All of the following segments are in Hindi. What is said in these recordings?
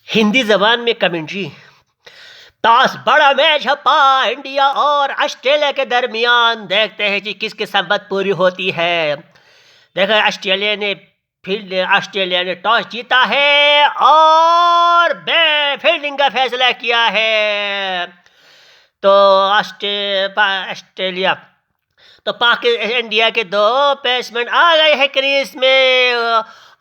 हिंदी जबान में कमेंट्री। टॉस बड़ा मैच हपा इंडिया और ऑस्ट्रेलिया के दरमियान। देखते हैं जी किसकी संबत पूरी होती है। देखो ऑस्ट्रेलिया ने टॉस जीता है और फील्डिंग का फैसला किया है। तो ऑस्ट्रेलिया तो इंडिया के दो बैट्समैन आ गए हैं क्रीज में।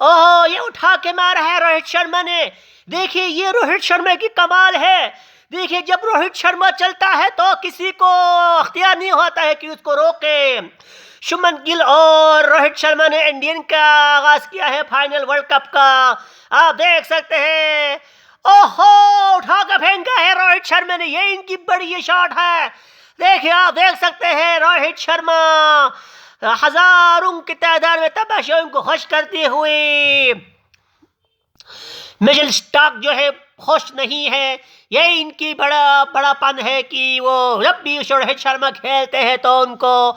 ओहो, ये उठा के मारा है रोहित शर्मा ने। देखिए ये रोहित शर्मा की कमाल है। देखिए जब रोहित शर्मा चलता है तो किसी को अख्तियार नहीं होता है कि उसको रोके। शुभमन गिल और रोहित शर्मा ने इंडियन का आगाज किया है फाइनल वर्ल्ड कप का। आप देख सकते हैं। ओहो, उठा के फेंका है रोहित शर्मा ने। ये इनकी बड़ी शॉट है। देखिए आप देख सकते हैं रोहित शर्मा हजारों की तादाद में तमाशाओं को खुश करते हुए। मिचेल स्टार्क जो है खुश नहीं है। ये इनकी बड़ापन है कि वो जब भी रोहित शर्मा खेलते हैं तो उनको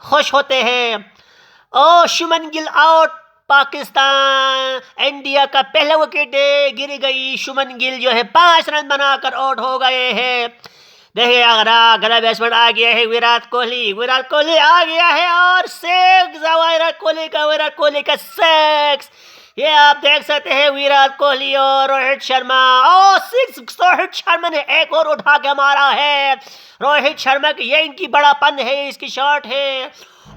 खुश होते हैं। और शुभमन गिल आउट। पाकिस्तान इंडिया का पहला विकेट गिर गई। शुभमन गिल जो है 5 रन बनाकर आउट हो गए हैं। देखिए अगला बैट्समैन आ गया है विराट कोहली आ गया है और विराट कोहली का सिक्स। ये आप देख सकते हैं विराट कोहली और रोहित शर्मा। और सिक्स रोहित शर्मा ने एक और उठा के मारा है। रोहित शर्मा की ये इनकी बड़ापन है, इसकी शॉट है।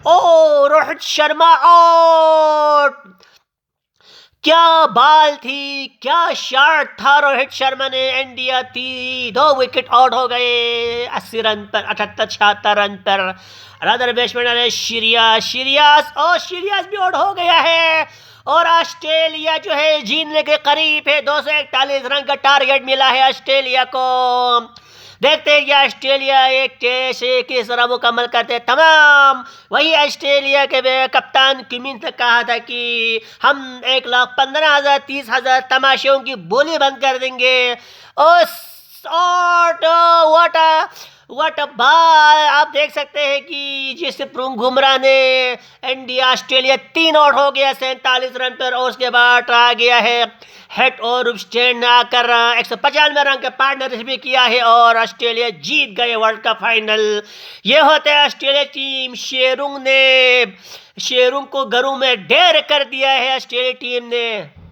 ओ रोहित शर्मा आउट। क्या बाल थी, क्या शॉट था रोहित शर्मा ने। इंडिया थी 2 विकेट आउट हो गए 80 रन पर, 78-76 रन पर। अदर बैट्समैन श्रीयास भी आउट हो गया है। और ऑस्ट्रेलिया जो है जीतने के करीब है। 241 रन का टारगेट मिला है ऑस्ट्रेलिया को। देखते हैं कि ऑस्ट्रेलिया एक टेस्ट किस तरह मुकम्मल करते हैं तमाम। वही ऑस्ट्रेलिया के कप्तान क्यूमिंस ने कहा था कि हम 1,15,000 30,000 तमाशाओं की बोली बंद कर देंगे। और व्हाट अ बॉल। आप देख सकते हैं कि जिस बुमराह ने इंडिया ऑस्ट्रेलिया 3 आउट हो गया 47 रन पर। और उसके बाद आ गया है हेट और स्टैंड आकर 195 रन का पार्टनरशिप भी किया है और ऑस्ट्रेलिया जीत गए वर्ल्ड कप फाइनल। ये होता है ऑस्ट्रेलिया टीम। शेरुंग को घरों में ढेर कर दिया है ऑस्ट्रेलिया टीम ने।